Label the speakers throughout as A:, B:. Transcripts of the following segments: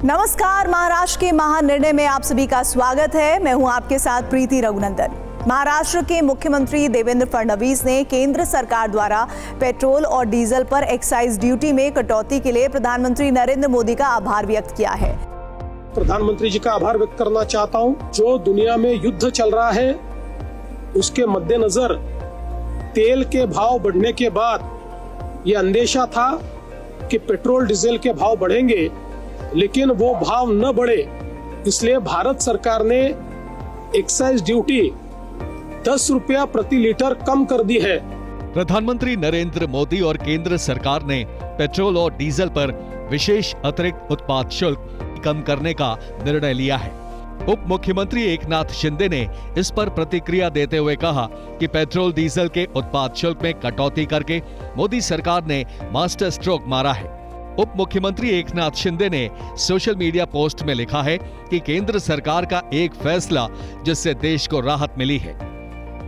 A: नमस्कार, महाराष्ट्र के महानिर्णय में आप सभी का स्वागत है। मैं हूं आपके साथ प्रीति रघुनंदन। महाराष्ट्र के मुख्यमंत्री देवेंद्र फडणवीस ने केंद्र सरकार द्वारा पेट्रोल और डीजल पर एक्साइज ड्यूटी में कटौती के लिए प्रधानमंत्री नरेंद्र मोदी का आभार व्यक्त किया है।
B: प्रधानमंत्री जी का आभार व्यक्त करना चाहता हूं। जो दुनिया में युद्ध चल रहा है उसके मद्देनजर तेल के भाव बढ़ने के बाद ये अंदेशा था कि पेट्रोल डीजल के भाव बढ़ेंगे, लेकिन वो भाव न बढ़े, इसलिए भारत सरकार ने एक्साइज ड्यूटी 10 रुपया प्रति लीटर कम कर दी है।
C: प्रधानमंत्री नरेंद्र मोदी और केंद्र सरकार ने पेट्रोल और डीजल पर विशेष अतिरिक्त उत्पाद शुल्क कम करने का निर्णय लिया है। उप मुख्यमंत्री एकनाथ शिंदे ने इस पर प्रतिक्रिया देते हुए कहा कि पेट्रोल डीजल के उत्पाद शुल्क में कटौती करके मोदी सरकार ने मास्टर स्ट्रोक मारा है। उप मुख्यमंत्री एकनाथ शिंदे ने सोशल मीडिया पोस्ट में लिखा है कि केंद्र सरकार का एक फैसला जिससे देश को राहत मिली है।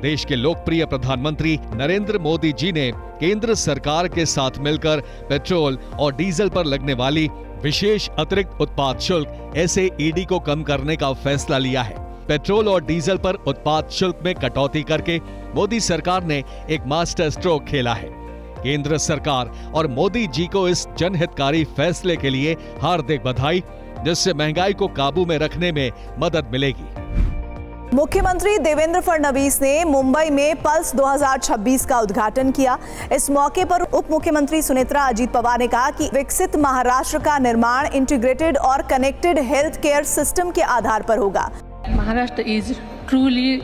C: देश के लोकप्रिय प्रधानमंत्री नरेंद्र मोदी जी ने केंद्र सरकार के साथ मिलकर पेट्रोल और डीजल पर लगने वाली विशेष अतिरिक्त उत्पाद शुल्क SAED को कम करने का फैसला लिया है। पेट्रोल और डीजल पर उत्पाद शुल्क में कटौती करके मोदी सरकार ने एक मास्टर स्ट्रोक खेला है। केंद्र सरकार और मोदी जी को इस जनहितकारी फैसले के लिए हार्दिक बधाई, जिससे महंगाई को काबू में रखने में मदद मिलेगी।
A: मुख्यमंत्री देवेंद्र फडणवीस ने मुंबई में पल्स 2026 का उद्घाटन किया। इस मौके पर उप मुख्यमंत्री सुनेत्रा अजीत पवार ने कहा कि विकसित महाराष्ट्र का निर्माण इंटीग्रेटेड और कनेक्टेड हेल्थ केयर सिस्टम के आधार पर होगा।
D: Maharashtra is truly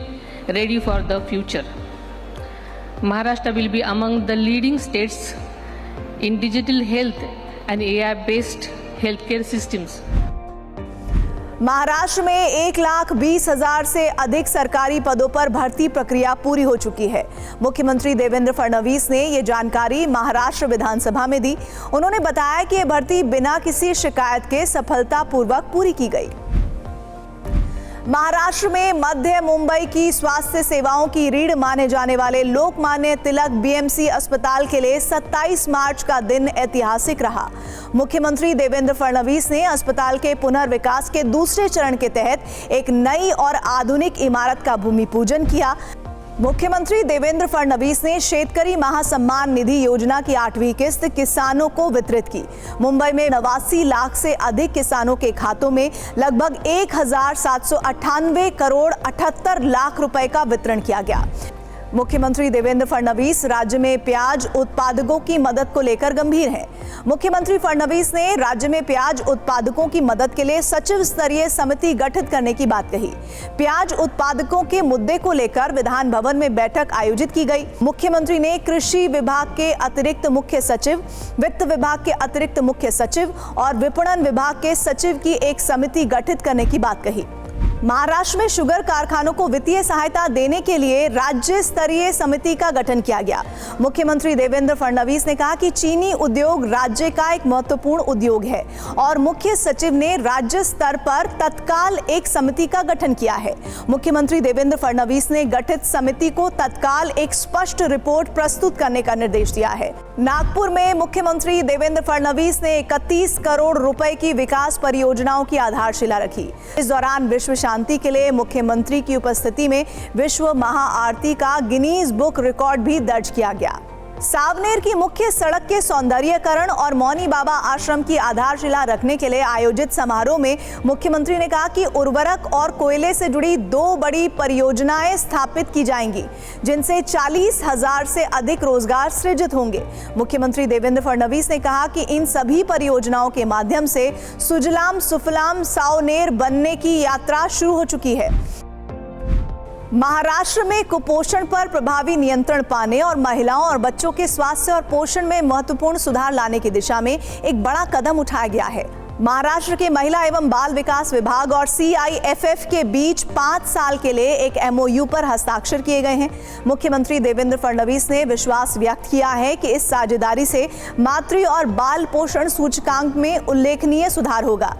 D: ready for the future. Maharashtra will be among the leading states in digital health and AI-based healthcare systems.
A: Maharashtra में 1,20,000 से अधिक सरकारी पदों पर भर्ती प्रक्रिया पूरी हो चुकी है। मुख्यमंत्री देवेंद्र फडणवीस ने ये जानकारी महाराष्ट्र विधानसभा में दी। उन्होंने बताया कि ये भर्ती बिना किसी शिकायत के सफलतापूर्वक पूरी की गई। महाराष्ट्र में मध्य मुंबई की स्वास्थ्य सेवाओं की रीढ़ माने जाने वाले लोकमान्य तिलक BMC अस्पताल के लिए 27 मार्च का दिन ऐतिहासिक रहा। मुख्यमंत्री देवेंद्र फडणवीस ने अस्पताल के पुनर्विकास के दूसरे चरण के तहत एक नई और आधुनिक इमारत का भूमि पूजन किया। मुख्यमंत्री देवेंद्र फडणवीस ने शेतकरी महासम्मान निधि योजना की 8वीं किस्त किसानों को वितरित की। मुंबई में 89 लाख से अधिक किसानों के खातों में लगभग 1,798 करोड़ 78 लाख रुपए का वितरण किया गया। मुख्यमंत्री देवेंद्र फडणवीस राज्य में प्याज उत्पादकों की मदद को लेकर गंभीर हैं। मुख्यमंत्री फडणवीस ने राज्य में प्याज उत्पादकों की मदद के लिए सचिव स्तरीय समिति गठित करने की बात कही। प्याज उत्पादकों के मुद्दे को लेकर विधान भवन में बैठक आयोजित की गई। मुख्यमंत्री ने कृषि विभाग के अतिरिक्त मुख्य सचिव, वित्त विभाग के अतिरिक्त मुख्य सचिव और विपणन विभाग के सचिव की एक समिति गठित करने की बात कही। महाराष्ट्र में शुगर कारखानों को वित्तीय सहायता देने के लिए राज्य स्तरीय समिति का गठन किया गया। मुख्यमंत्री देवेंद्र फडणवीस ने कहा कि चीनी उद्योग राज्य का एक महत्वपूर्ण उद्योग है और मुख्य सचिव ने राज्य स्तर पर तत्काल एक समिति का गठन किया है। मुख्यमंत्री देवेंद्र फडणवीस ने गठित समिति को तत्काल एक स्पष्ट रिपोर्ट प्रस्तुत करने का निर्देश दिया है। नागपुर में मुख्यमंत्री देवेंद्र फडणवीस ने 31 करोड़ रुपए की विकास परियोजनाओं की आधारशिला रखी। इस दौरान विश्व शांति के लिए मुख्यमंत्री की उपस्थिति में विश्व महाआरती का गिनीज बुक रिकॉर्ड भी दर्ज किया गया। सावनेर की मुख्य सड़क के सौंदर्यीकरण और मौनी बाबा आश्रम की आधारशिला रखने के लिए आयोजित समारोह में मुख्यमंत्री ने कहा कि उर्वरक और कोयले से जुड़ी 2 बड़ी परियोजनाएं स्थापित की जाएंगी, जिनसे 40,000 से अधिक रोजगार सृजित होंगे। मुख्यमंत्री देवेंद्र फडणवीस ने कहा कि इन सभी परियोजनाओं के माध्यम से सुजलाम सुफलाम सावनेर बनने की यात्रा शुरू हो चुकी है। महाराष्ट्र में कुपोषण पर प्रभावी नियंत्रण पाने और महिलाओं और बच्चों के स्वास्थ्य और पोषण में महत्वपूर्ण सुधार लाने की दिशा में एक बड़ा कदम उठाया गया है। महाराष्ट्र के महिला एवं बाल विकास विभाग और CIFF के बीच 5 साल के लिए एक MOU पर हस्ताक्षर किए गए हैं। मुख्यमंत्री देवेंद्र फडणवीस ने विश्वास व्यक्त किया है कि इस साझेदारी से मातृ और बाल पोषण सूचकांक में उल्लेखनीय सुधार होगा।